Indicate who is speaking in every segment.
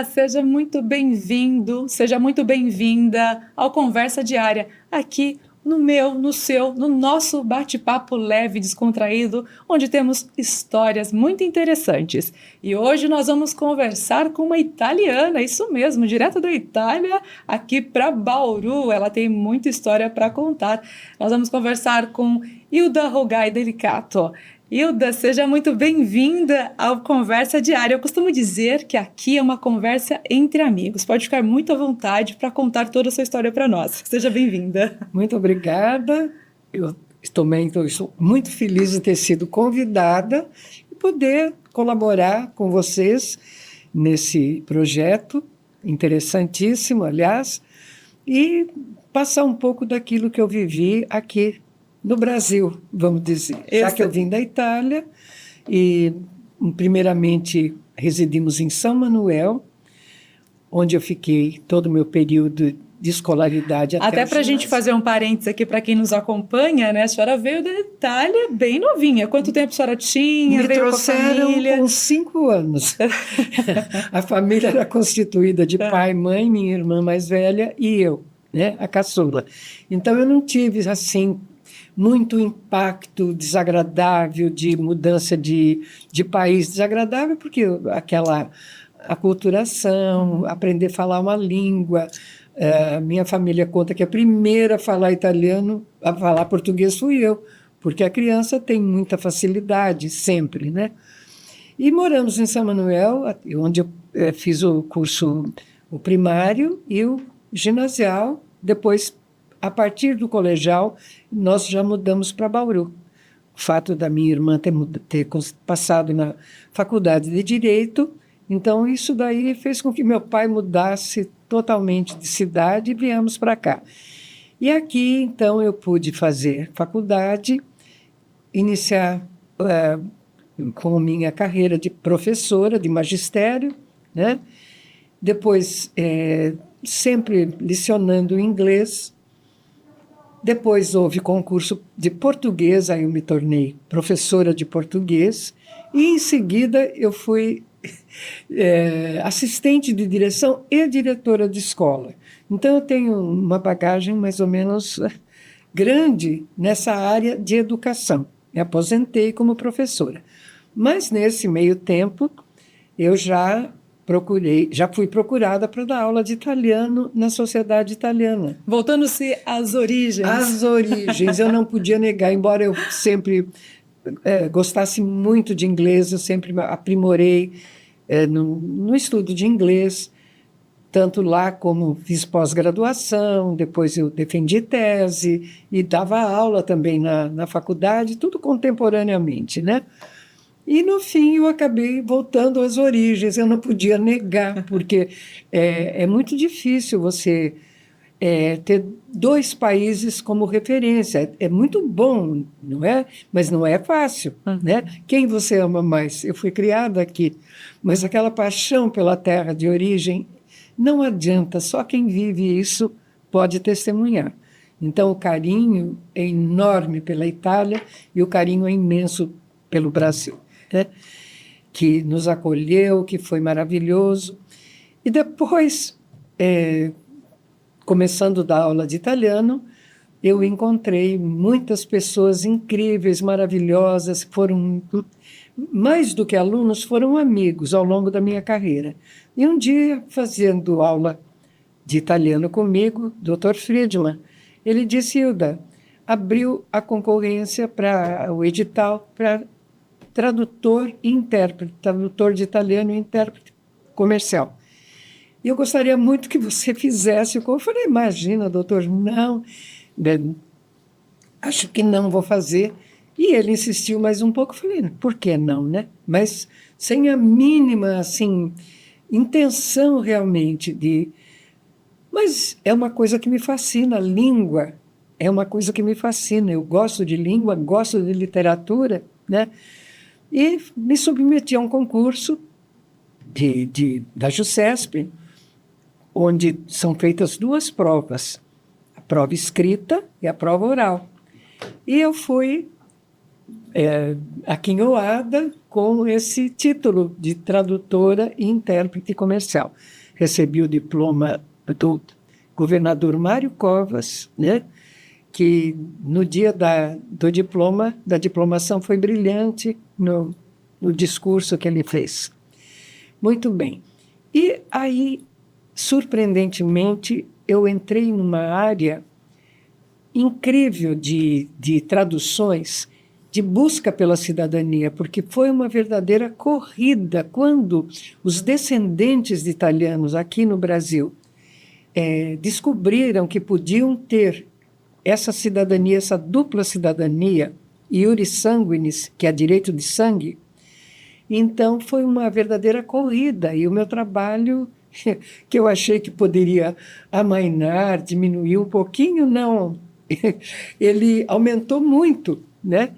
Speaker 1: Olá, seja muito bem-vindo, seja muito bem-vinda ao Conversa Diária, aqui no meu, no seu, no nosso bate-papo leve e descontraído, onde temos histórias muito interessantes. E hoje nós vamos conversar com uma italiana, isso mesmo, direto da Itália, aqui para Bauru. Ela tem muita história para contar. Nós vamos conversar com Hilda Rogai Delicato. Hilda, seja muito bem-vinda ao Conversa Diária. Eu costumo dizer que aqui é uma conversa entre amigos. Pode ficar muito à vontade para contar toda a sua história para nós. Seja bem-vinda.
Speaker 2: Muito obrigada. Eu estou muito feliz de ter sido convidada e poder colaborar com vocês nesse projeto interessantíssimo, aliás, e passar um pouco daquilo que eu vivi aqui no Brasil, vamos dizer. Já que eu vim da Itália e, primeiramente, residimos em São Manuel, onde eu fiquei todo o meu período de escolaridade
Speaker 1: até para a gente fazer um parênteses aqui para quem nos acompanha, né? A senhora veio da Itália bem novinha. Quanto tempo a senhora tinha?
Speaker 2: Me
Speaker 1: veio
Speaker 2: trouxeram
Speaker 1: com a família?
Speaker 2: Com 5 anos. A família era constituída de pai, mãe, minha irmã mais velha e eu, né? A caçula. Então eu não tive, assim, muito impacto desagradável de mudança de país. Desagradável porque aquela aculturação, aprender a falar uma língua. Minha família conta que a primeira a falar italiano, a falar português fui eu, porque a criança tem muita facilidade, sempre, né? E moramos em São Manuel, onde eu fiz o curso o primário e o ginasial. Depois, a partir do colegial, nós já mudamos para Bauru. O fato da minha irmã ter passado na faculdade de Direito, então isso daí fez com que meu pai mudasse totalmente de cidade e viemos para cá. E aqui, então, eu pude fazer faculdade, iniciar com minha carreira de professora, de magistério, né? Depois, sempre lecionando inglês. Depois houve concurso de português, aí eu me tornei professora de português. E, em seguida, eu fui assistente de direção e diretora de escola. Então, eu tenho uma bagagem mais ou menos grande nessa área de educação. Me aposentei como professora. Mas, nesse meio tempo, eu já fui procurada para dar aula de italiano na sociedade italiana.
Speaker 1: Voltando-se às origens.
Speaker 2: As origens, eu não podia negar, embora eu sempre gostasse muito de inglês, eu sempre aprimorei no estudo de inglês, tanto lá como fiz pós-graduação, depois eu defendi tese e dava aula também na faculdade, tudo contemporaneamente, né? E, no fim, eu acabei voltando às origens. Eu não podia negar, porque é muito difícil você ter 2 países como referência. É muito bom, não é? Mas não é fácil, né? Quem você ama mais? Eu fui criada aqui, mas aquela paixão pela terra de origem não adianta. Só quem vive isso pode testemunhar. Então, o carinho é enorme pela Itália e o carinho é imenso pelo Brasil, né? Que nos acolheu, que foi maravilhoso. E depois, começando a dar aula de italiano, eu encontrei muitas pessoas incríveis, maravilhosas, foram, mais do que alunos, foram amigos ao longo da minha carreira. E um dia, fazendo aula de italiano comigo, Dr. Friedman, ele disse: Hilda, abriu a concorrência para o edital para tradutor e intérprete, tradutor de italiano e intérprete comercial. E eu gostaria muito que você fizesse. Eu falei: imagina, doutor, não, acho que não vou fazer. E ele insistiu mais um pouco. Eu falei: por que não, né? Mas sem a mínima, assim, intenção realmente de... Mas é uma coisa que me fascina, a língua é uma coisa que me fascina. Eu gosto de língua, gosto de literatura, né? E me submeti a um concurso da JUSESP, onde são feitas 2 provas, a prova escrita e a prova oral. E eu fui aquinhoada com esse título de tradutora e intérprete comercial. Recebi o diploma do governador Mário Covas, né, que no dia do diploma, da diplomação, foi brilhante no discurso que ele fez. Muito bem. E aí, surpreendentemente, eu entrei numa área incrível de traduções, de busca pela cidadania, porque foi uma verdadeira corrida quando os descendentes de italianos aqui no Brasil descobriram que podiam ter essa cidadania, essa dupla cidadania, iuris sanguinis, que é direito de sangue. Então, foi uma verdadeira corrida, e o meu trabalho, que eu achei que poderia amainar, diminuir um pouquinho, não. Ele aumentou muito, né?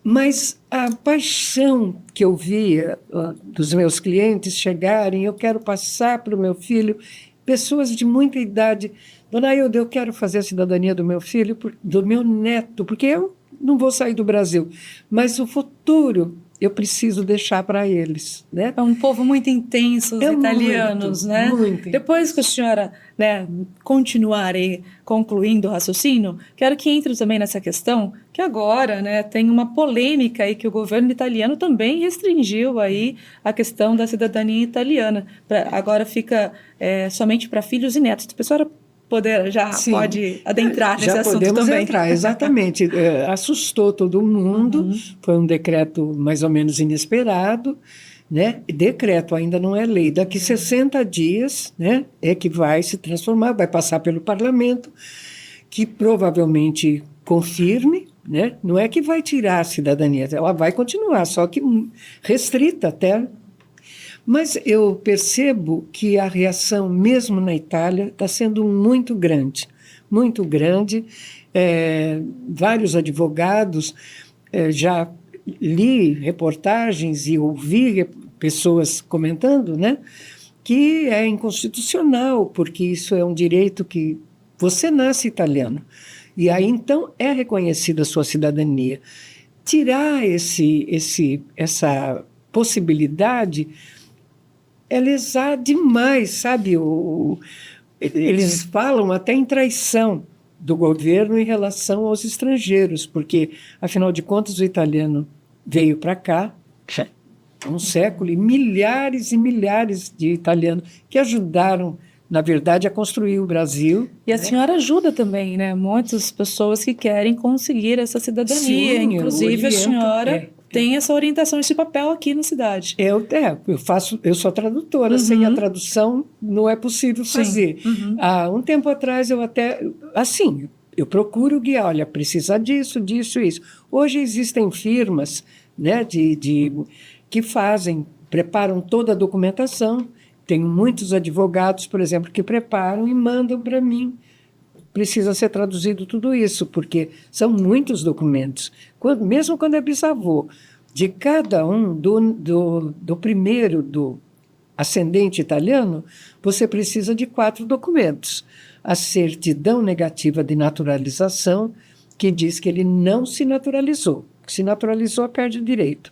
Speaker 2: Mas a paixão que eu via dos meus clientes chegarem, eu quero passar para o meu filho, pessoas de muita idade, Dona Ailda, eu quero fazer a cidadania do meu filho, do meu neto, porque eu não vou sair do Brasil, mas o futuro eu preciso deixar para eles, né?
Speaker 1: É um povo muito intenso, os italianos,
Speaker 2: muito,
Speaker 1: né?
Speaker 2: Muito
Speaker 1: Depois que a senhora, né, continuar aí, concluindo o raciocínio, quero que entre também nessa questão que agora, né, tem uma polêmica aí que o governo italiano também restringiu aí a questão da cidadania italiana. Agora fica somente para filhos e netos. A senhora pode adentrar nesse assunto também. Já
Speaker 2: podemos entrar, exatamente. Assustou todo mundo, foi um decreto mais ou menos inesperado, né? Decreto ainda não é lei. Daqui 60 dias, né, é que vai se transformar, vai passar pelo parlamento, que provavelmente confirme, né? Não é que vai tirar a cidadania, ela vai continuar, só que restrita até. Mas eu percebo que a reação, mesmo na Itália, está sendo muito grande, muito grande. Vários advogados, já li reportagens e ouvi pessoas comentando, né, que é inconstitucional, porque isso é um direito que você nasce italiano. E aí, então, é reconhecida a sua cidadania. Tirar essa possibilidade é lesar demais, sabe? Eles falam até em traição do governo em relação aos estrangeiros, porque, afinal de contas, o italiano veio para cá há um século e milhares de italianos que ajudaram, na verdade, a construir o Brasil.
Speaker 1: E a senhora ajuda também, né? Muitas pessoas que querem conseguir essa cidadania. Sim, inclusive a senhora tem essa orientação, esse papel aqui na cidade.
Speaker 2: Eu sou tradutora, sem a tradução não é possível fazer. Há um tempo atrás eu procuro guiar, olha, precisa disso, isso. Hoje existem firmas, né, que preparam toda a documentação. Tenho muitos advogados, por exemplo, que preparam e mandam para mim. Precisa ser traduzido tudo isso, porque são muitos documentos. Mesmo quando é bisavô, de cada um, do primeiro, do ascendente italiano, você precisa de 4 documentos. A certidão negativa de naturalização, que diz que ele não se naturalizou. Se naturalizou, perde o direito.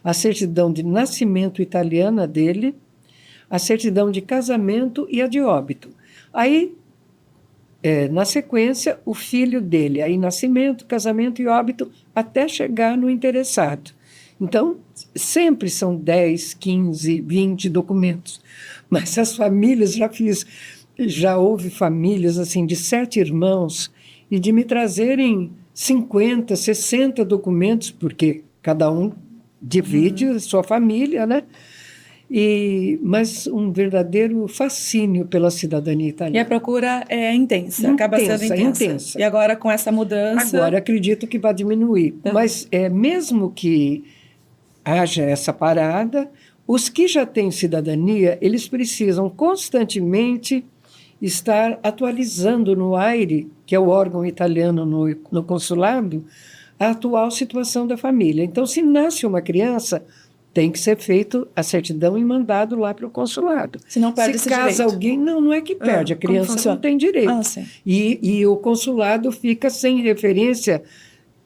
Speaker 2: A certidão de nascimento italiana dele, a certidão de casamento e a de óbito. Aí, na sequência, o filho dele, aí nascimento, casamento e óbito, até chegar no interessado. Então, sempre são 10, 15, 20 documentos. Mas as famílias, já houve famílias assim de 7 irmãos, e de me trazerem 50, 60 documentos, porque cada um divide sua família, né? Mas um verdadeiro fascínio pela cidadania italiana.
Speaker 1: E a procura é intensa, acaba sendo intensa. E agora, com essa mudança...
Speaker 2: Agora, acredito que vai diminuir. Mas, mesmo que haja essa parada, os que já têm cidadania, eles precisam constantemente estar atualizando no AIRE, que é o órgão italiano no consulado, a atual situação da família. Então, se nasce uma criança, tem que ser feito a certidão e mandado lá para o consulado.
Speaker 1: Senão perde esse direito.
Speaker 2: Se casa alguém, não é que perde, a criança não tem direito.
Speaker 1: Sim.
Speaker 2: E o consulado fica sem referência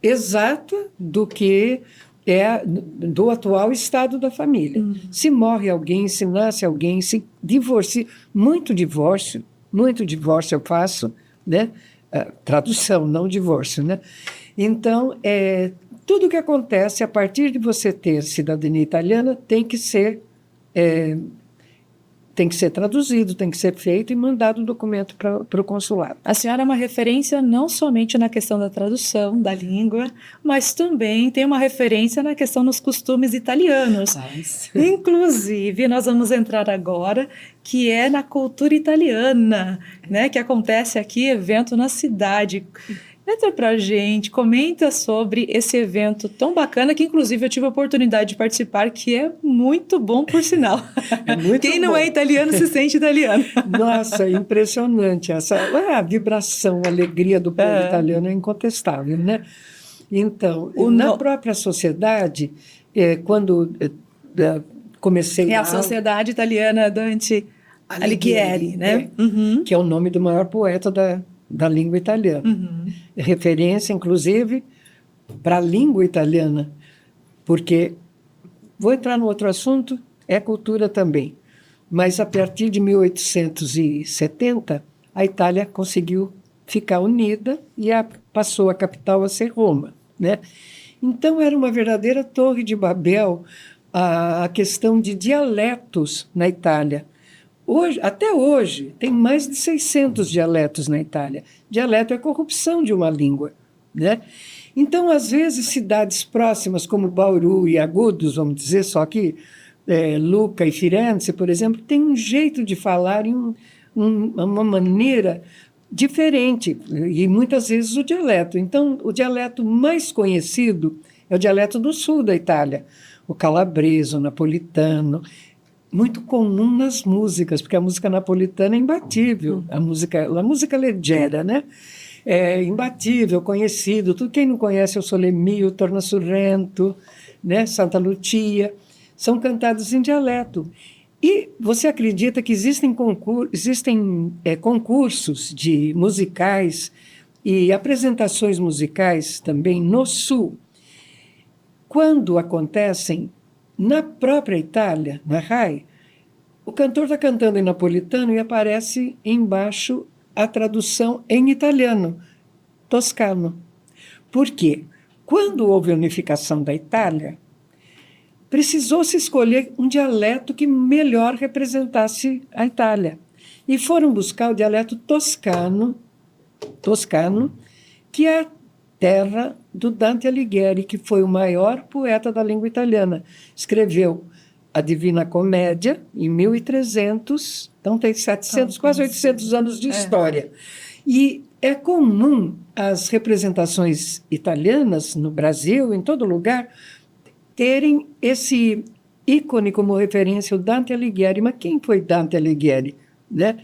Speaker 2: exata do que é do atual estado da família. Se morre alguém, se nasce alguém, se divorcia, muito divórcio eu faço, né? Tradução, não divórcio, né? Então, tudo que acontece a partir de você ter cidadania italiana tem que ser traduzido, tem que ser feito e mandado o documento para o consulado.
Speaker 1: A senhora é uma referência não somente na questão da tradução da língua, mas também tem uma referência na questão dos costumes italianos. Inclusive, nós vamos entrar agora, que é na cultura italiana, né? Que acontece aqui, evento na cidade. Entra pra gente, comenta sobre esse evento tão bacana, que inclusive eu tive a oportunidade de participar, que é muito bom, por sinal. Quem não é italiano se sente italiano.
Speaker 2: Nossa, impressionante. A vibração, a alegria do povo italiano é incontestável, né? Então, na própria sociedade, quando comecei
Speaker 1: a Sociedade Italiana Dante Alighieri, né?
Speaker 2: Que é o nome do maior poeta da língua italiana. Referência, inclusive, para a língua italiana, porque, vou entrar no outro assunto, é cultura também, mas a partir de 1870, a Itália conseguiu ficar unida e passou a capital a ser Roma, né? Então, era uma verdadeira torre de Babel a questão de dialetos na Itália. Até hoje, tem mais de 600 dialetos na Itália. Dialeto é corrupção de uma língua, né? Então, às vezes, cidades próximas, como Bauru e Agudos, vamos dizer, só que Lucca e Firenze, por exemplo, têm um jeito de falar, uma maneira diferente, e muitas vezes o dialeto. Então, o dialeto mais conhecido é o dialeto do sul da Itália, o calabrese, o napolitano, muito comum nas músicas, porque a música napolitana é imbatível, a música leggera, né? É imbatível, conhecido. Quem não conhece o Sole Mio, o Tornasurrento, né? Santa Lucia, são cantados em dialeto. E você acredita que existem concursos de musicais e apresentações musicais também no Sul? Quando acontecem na própria Itália, na RAI, o cantor está cantando em napolitano e aparece embaixo a tradução em italiano, toscano. Por quê? Quando houve a unificação da Itália, precisou-se escolher um dialeto que melhor representasse a Itália. E foram buscar o dialeto toscano, que é a terra do Dante Alighieri, que foi o maior poeta da língua italiana. Escreveu a Divina Comédia em 1300, então tem 700, quase 800 anos de história. E é comum as representações italianas no Brasil, em todo lugar, terem esse ícone como referência, o Dante Alighieri. Mas quem foi Dante Alighieri, né?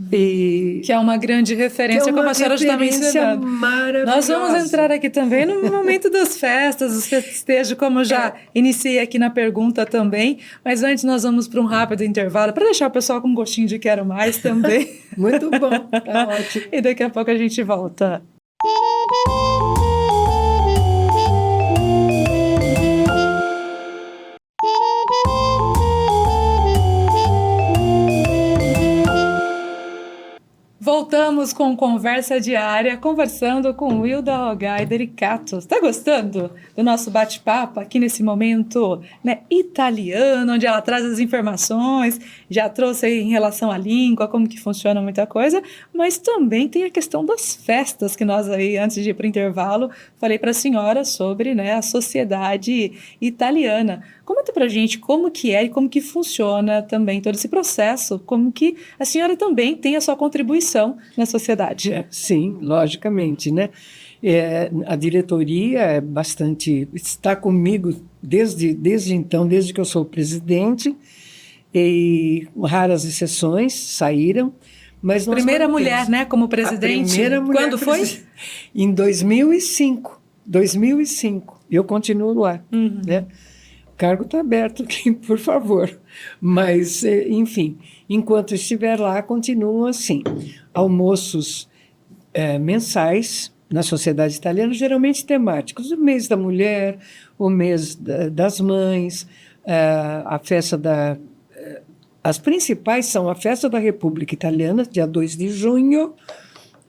Speaker 1: Que é uma grande referência, como a senhora está mencionando. Nós vamos entrar aqui também no momento das festas, dos festejos, como já iniciei aqui na pergunta também, mas antes nós vamos para um rápido intervalo, para deixar o pessoal com um gostinho de quero mais também.
Speaker 2: Muito bom, tá ótimo.
Speaker 1: E daqui a pouco a gente volta. Voltamos com Conversa Diária, conversando com Wilda Rogai Delicato. Está gostando do nosso bate-papo aqui nesse momento, né, italiano, onde ela traz as informações, já trouxe aí em relação à língua, como que funciona muita coisa, mas também tem a questão das festas, que nós aí, antes de ir para o intervalo, falei para a senhora sobre, né, a sociedade italiana. Conta para a gente como que é e como que funciona também todo esse processo, como que a senhora também tem a sua contribuição na sociedade.
Speaker 2: Sim, logicamente, né? A diretoria está comigo desde então, desde que eu sou presidente, e raras exceções saíram, mas nós
Speaker 1: primeira mulher, né, como presidente?
Speaker 2: A primeira mulher.
Speaker 1: Quando foi?
Speaker 2: Em 2005. Eu continuo lá, né? O cargo está aberto aqui, por favor. Mas, enfim, enquanto estiver lá, continuam assim. Almoços mensais, na sociedade italiana, geralmente temáticos. O mês da mulher, o mês das mães, a festa da... As principais são a Festa da República Italiana, dia 2 de junho,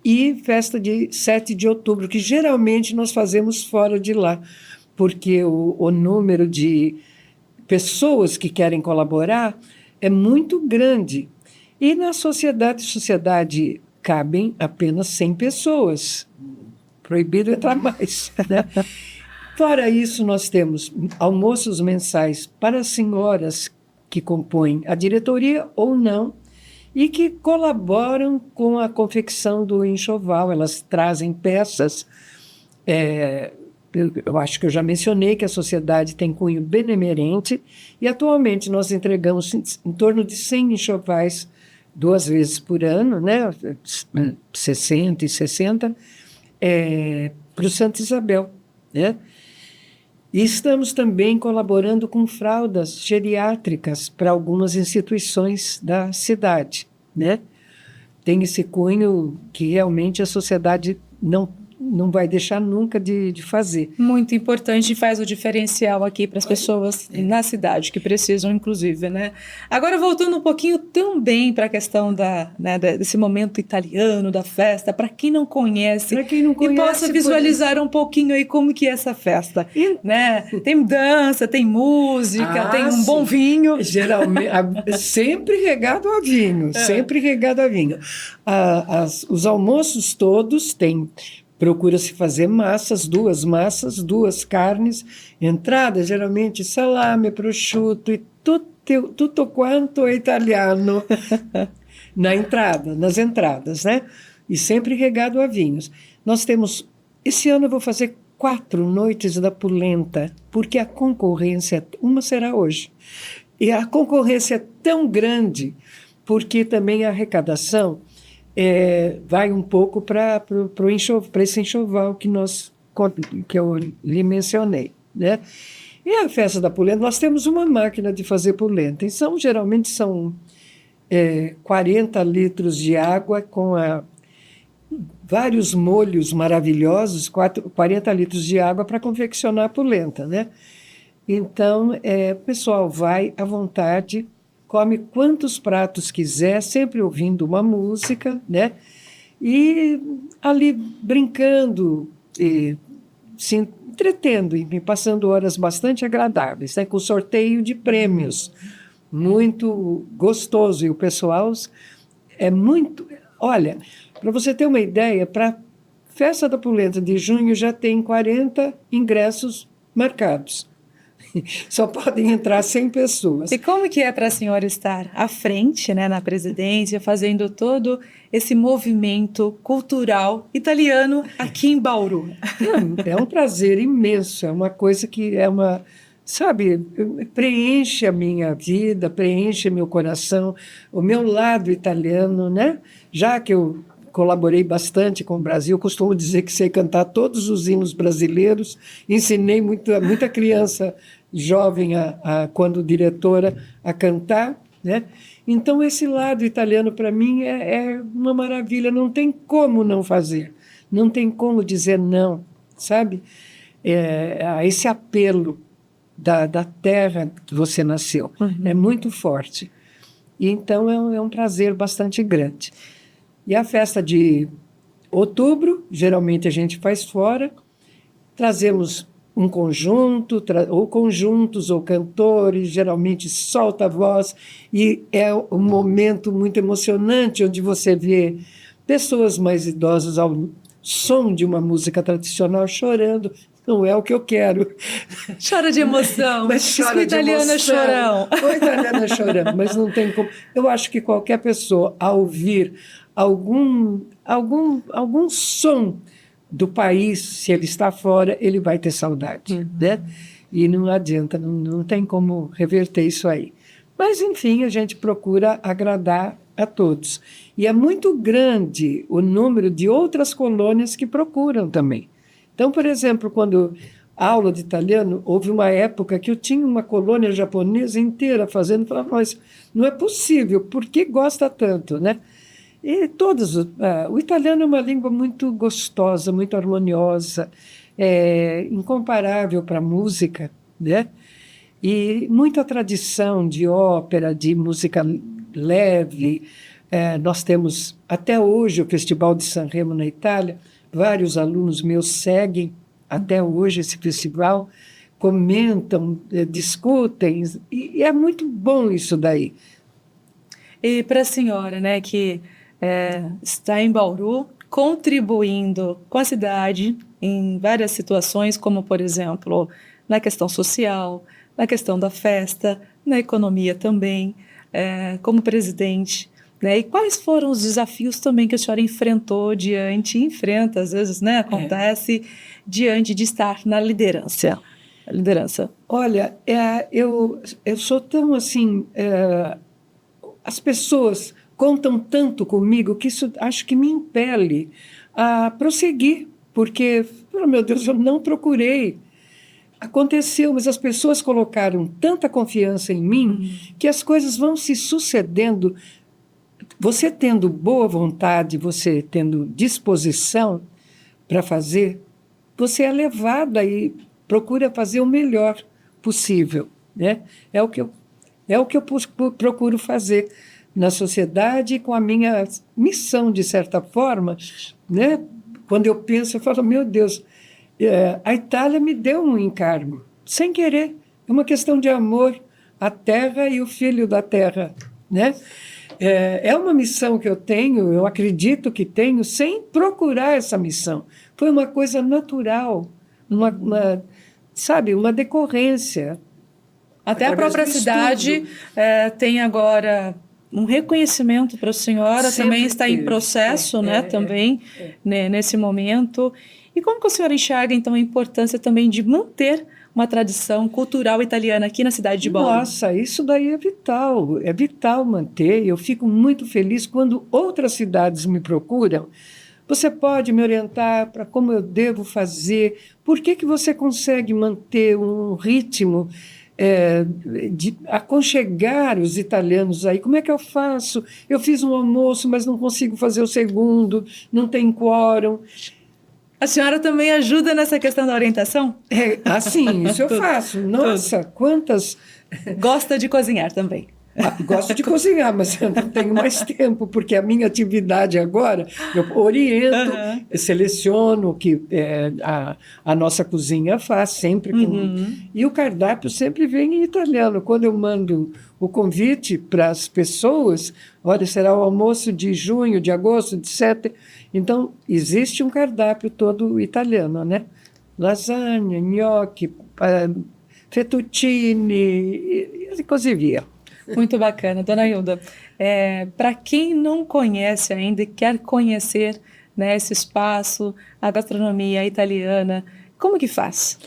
Speaker 2: e festa de 7 de outubro, que geralmente nós fazemos fora de lá, porque o número de pessoas que querem colaborar é muito grande. E na sociedade cabem apenas 100 pessoas. Proibido entrar mais, né? Fora isso, nós temos almoços mensais para as senhoras que compõem a diretoria ou não, e que colaboram com a confecção do enxoval. Elas trazem peças. Eu acho que eu já mencionei que a sociedade tem cunho benemerente, e atualmente nós entregamos em torno de 100 enxovais 2 vezes por ano, né? 60 e 60, para o Santa Isabel, né? E estamos também colaborando com fraldas geriátricas para algumas instituições da cidade, né? Tem esse cunho que realmente a sociedade não vai deixar nunca de fazer.
Speaker 1: Muito importante, e faz o diferencial aqui para as pessoas na cidade, que precisam, inclusive, né? Agora, voltando um pouquinho também para a questão desse momento italiano, da festa, para quem não conhece, e possa visualizar um pouquinho aí como que é essa festa, né? Tem dança, tem música, tem um bom vinho.
Speaker 2: Geralmente, sempre regado a vinho, sempre regado a vinho. Os almoços todos têm... Procura-se fazer massas, 2 carnes, entrada, geralmente salame, prosciutto e tutto quanto é italiano nas entradas, né? E sempre regado a vinhos. Nós temos, esse ano eu vou fazer 4 noites da polenta, porque a concorrência, uma será hoje, e a concorrência é tão grande, porque também a arrecadação vai um pouco para esse enxoval que eu lhe mencionei, né? E a festa da polenta, nós temos uma máquina de fazer polenta, e geralmente são 40 litros de água com vários molhos maravilhosos, 40 litros de água para confeccionar a polenta, né? Então, o pessoal vai à vontade, come quantos pratos quiser, sempre ouvindo uma música, né? E ali brincando, se entretendo e passando horas bastante agradáveis, né? Com sorteio de prêmios, muito gostoso. E o pessoal é muito... Olha, para você ter uma ideia, para a Festa da Polenta de junho já tem 40 ingressos marcados. Só podem entrar 100 pessoas.
Speaker 1: E como que é para a senhora estar à frente, né, na presidência, fazendo todo esse movimento cultural italiano aqui em Bauru?
Speaker 2: É um prazer imenso, é uma coisa que sabe, preenche a minha vida, preenche meu coração, o meu lado italiano, né? Já que eu colaborei bastante com o Brasil, costumo dizer que sei cantar todos os hinos brasileiros, ensinei muita criança jovem, quando diretora, a cantar, né? Então, esse lado italiano, para mim, é uma maravilha, não tem como não fazer, não tem como dizer não, sabe? Esse apelo da terra que você nasceu, é muito forte. E, então, é um prazer bastante grande. E a festa de outubro, geralmente a gente faz fora, trazemos um conjunto, ou conjuntos, ou cantores, geralmente solta a voz, e é um momento muito emocionante, onde você vê pessoas mais idosas ao som de uma música tradicional chorando. Não é o que eu quero.
Speaker 1: Chora de emoção.
Speaker 2: Mas chora de
Speaker 1: italiana
Speaker 2: emoção.
Speaker 1: Chorão.
Speaker 2: O italiana chorão, mas não tem como. Eu acho que qualquer pessoa, ao ouvir algum som do país, se ele está fora, ele vai ter saudade, né? E não adianta, não tem como reverter isso aí. Mas, enfim, a gente procura agradar a todos. E é muito grande o número de outras colônias que procuram também. Então, por exemplo, quando aula de italiano, houve uma época que eu tinha uma colônia japonesa inteira fazendo, falava, mas não é possível, por que gosta tanto, né? E todos, o italiano é uma língua muito gostosa, muito harmoniosa, incomparável para a música, né? E muita tradição de ópera, de música leve. Nós temos, até hoje, o Festival de Sanremo na Itália. Vários alunos meus seguem até hoje esse festival, comentam, discutem, e é muito bom isso daí.
Speaker 1: E para a senhora, né, que está em Bauru, contribuindo com a cidade em várias situações, como, por exemplo, na questão social, na questão da festa, na economia também, como presidente, né? E quais foram os desafios também que a senhora enfrentou enfrenta, às vezes, né, acontece, diante de estar na liderança?
Speaker 2: Olha, eu sou tão assim... as pessoas contam tanto comigo que isso acho que me impele a prosseguir, porque, oh, meu Deus, eu não procurei. Aconteceu, mas as pessoas colocaram tanta confiança em mim que as coisas vão se sucedendo. Você tendo boa vontade, você tendo disposição para fazer, você é levada e procura fazer o melhor possível, né? É o que eu procuro fazer na sociedade com a minha missão, de certa forma, né? Quando eu penso, eu falo, meu Deus, a Itália me deu um encargo, sem querer. É uma questão de amor à terra e o filho da terra, né? É uma missão que eu tenho, eu acredito que tenho, sem procurar essa missão. Foi uma coisa natural, sabe, uma decorrência.
Speaker 1: Até a própria cidade tem agora um reconhecimento para a senhora, sempre também está em processo, né, também, né, nesse momento. E como que a senhora enxerga, então, a importância também de manter uma tradição cultural italiana aqui na cidade de Bauru?
Speaker 2: Nossa, isso daí é vital manter. Eu fico muito feliz quando outras cidades me procuram. Você pode me orientar para como eu devo fazer? Por que você consegue manter um ritmo de aconchegar os italianos aí? Como é que eu faço? Eu fiz um almoço, mas não consigo fazer o segundo, não tem quórum.
Speaker 1: A senhora também ajuda nessa questão da orientação?
Speaker 2: Sim, isso eu faço. Nossa, quantas...
Speaker 1: Gosta de cozinhar também?
Speaker 2: Gosto de cozinhar, mas eu não tenho mais tempo, porque a minha atividade agora, eu oriento, seleciono o que a nossa cozinha faz, sempre. E o cardápio sempre vem em italiano. Quando eu mando o convite para as pessoas, olha, será o almoço de junho, de agosto, de setembro. Então, existe um cardápio todo italiano, né? Lasanha, nhoque, fettuccine e così via.
Speaker 1: Muito bacana. Dona Hilda, para quem não conhece ainda e quer conhecer, né, esse espaço, a gastronomia italiana, como que faz?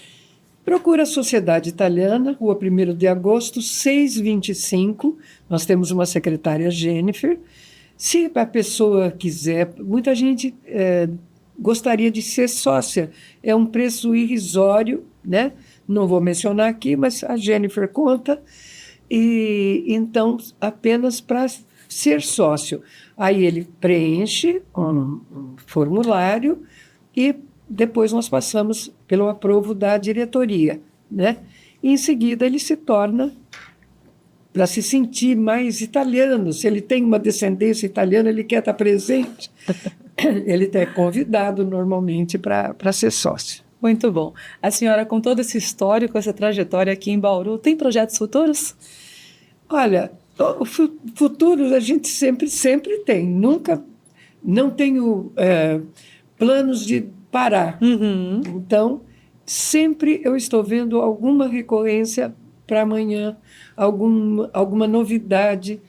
Speaker 2: Procura a Sociedade Italiana, Rua 1º de Agosto, 625. Nós temos uma secretária, Jennifer. Se a pessoa quiser, muita gente gostaria de ser sócia. É um preço irrisório, né? Não vou mencionar aqui, mas a Jennifer conta. E então, apenas para ser sócio. Aí ele preenche um formulário e depois nós passamos pelo aprovo da diretoria, né? E em seguida ele se torna, para se sentir mais italiano. Se ele tem uma descendência italiana, ele quer estar presente, ele é convidado normalmente para ser sócio.
Speaker 1: Muito bom. A senhora, com todo esse histórico, essa trajetória aqui em Bauru, tem projetos futuros?
Speaker 2: Olha, o futuro a gente sempre tem. Nunca, não tenho planos de parar. Então, sempre eu estou vendo alguma recorrência para amanhã, alguma novidade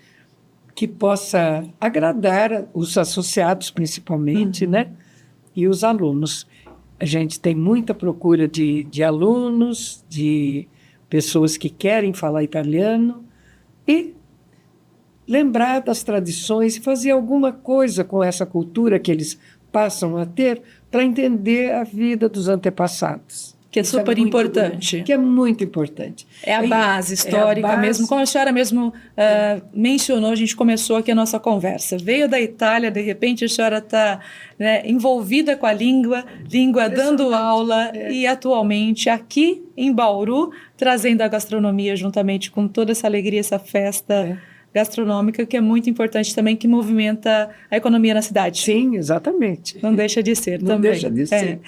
Speaker 2: que possa agradar os associados, principalmente, né? E os alunos. A gente tem muita procura de alunos, de pessoas que querem falar italiano e lembrar das tradições e fazer alguma coisa com essa cultura que eles passam a ter para entender a vida dos antepassados.
Speaker 1: Que é
Speaker 2: Isso
Speaker 1: super
Speaker 2: muito
Speaker 1: importante.
Speaker 2: bonito, que é muito importante.
Speaker 1: É a base histórica
Speaker 2: é a base.
Speaker 1: mesmo, como a senhora mesmo mencionou, a gente começou aqui a nossa conversa. Veio da Itália, de repente a senhora está, né, envolvida com a língua dando aula e atualmente aqui em Bauru, trazendo a gastronomia juntamente com toda essa alegria, essa festa gastronômica, que é muito importante também, que movimenta a economia na cidade.
Speaker 2: Sim, exatamente.
Speaker 1: Não deixa de ser
Speaker 2: Não
Speaker 1: também.
Speaker 2: deixa de ser.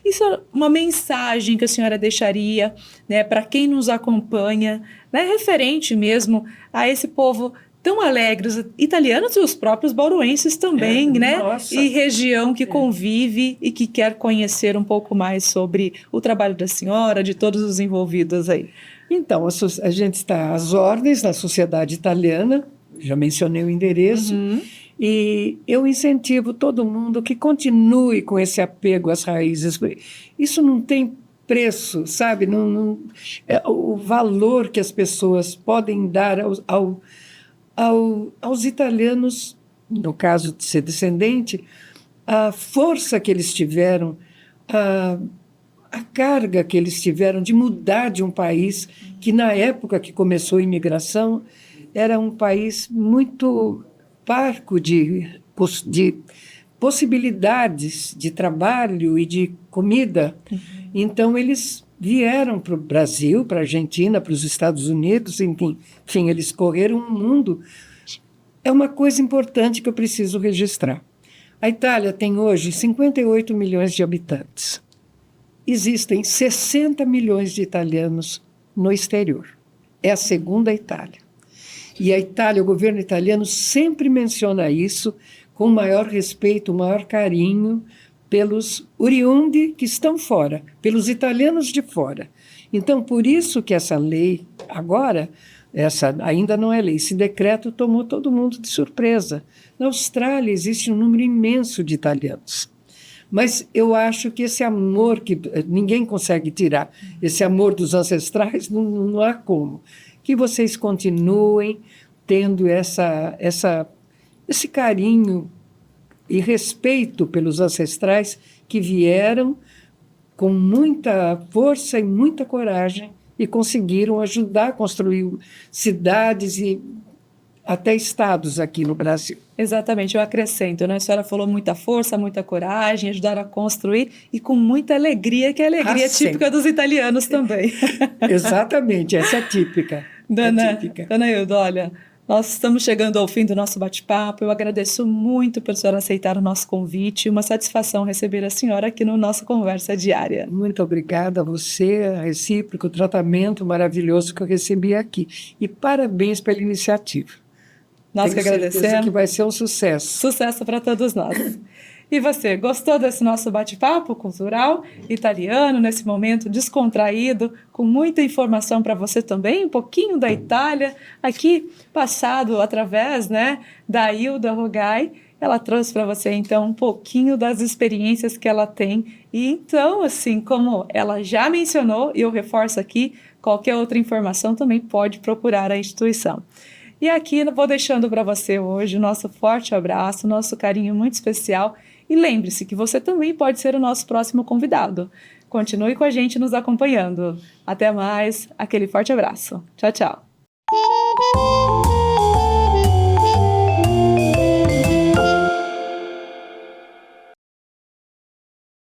Speaker 1: Isso é uma mensagem que a senhora deixaria, né, para quem nos acompanha, né, referente mesmo a esse povo tão alegre, os italianos e os próprios bauruenses também, né?
Speaker 2: Nossa.
Speaker 1: E região que convive e que quer conhecer um pouco mais sobre o trabalho da senhora, de todos os envolvidos aí.
Speaker 2: Então, a gente está às ordens na Sociedade Italiana, já mencionei o endereço, e eu incentivo todo mundo que continue com esse apego às raízes. Isso não tem preço, sabe? O valor que as pessoas podem dar aos italianos, no caso de ser descendente, a força que eles tiveram, a carga que eles tiveram de mudar de um país que, na época que começou a imigração, era um país muito parco de possibilidades de trabalho e de comida. Então, eles vieram para o Brasil, para a Argentina, para os Estados Unidos, enfim, eles correram o mundo. É uma coisa importante que eu preciso registrar. A Itália tem hoje 58 milhões de habitantes. Existem 60 milhões de italianos no exterior. É a segunda Itália. E a Itália, o governo italiano sempre menciona isso com o maior respeito, o maior carinho pelos oriundi que estão fora, pelos italianos de fora. Então, por isso que essa lei, agora, essa ainda não é lei, esse decreto tomou todo mundo de surpresa. Na Austrália existe um número imenso de italianos. Mas eu acho que esse amor que ninguém consegue tirar, esse amor dos ancestrais, não há como. Que vocês continuem tendo esse carinho e respeito pelos ancestrais que vieram com muita força e muita coragem e conseguiram ajudar a construir cidades e até estados aqui no Brasil.
Speaker 1: Exatamente, eu acrescento, né? A senhora falou muita força, muita coragem, ajudaram a construir e com muita alegria, que é a alegria típica dos italianos também.
Speaker 2: Exatamente, essa é típica.
Speaker 1: Dona Hilda, olha, nós estamos chegando ao fim do nosso bate-papo. Eu agradeço muito por a senhora aceitar o nosso convite. Uma satisfação receber a senhora aqui no nosso Conversa Diária.
Speaker 2: Muito obrigada a você, a recíproco, o tratamento maravilhoso que eu recebi aqui. E parabéns pela iniciativa.
Speaker 1: Nós que agradecemos.
Speaker 2: Que vai ser um sucesso.
Speaker 1: Sucesso para todos nós. E você, gostou desse nosso bate-papo cultural italiano, nesse momento descontraído, com muita informação para você também, um pouquinho da Itália, aqui passado através, né, da Hilda Rogai. Ela trouxe para você, então, um pouquinho das experiências que ela tem. E, então, assim, como ela já mencionou, e eu reforço aqui, qualquer outra informação também pode procurar a instituição. E aqui vou deixando para você hoje o nosso forte abraço, nosso carinho muito especial. E lembre-se que você também pode ser o nosso próximo convidado. Continue com a gente nos acompanhando. Até mais, aquele forte abraço. Tchau, tchau.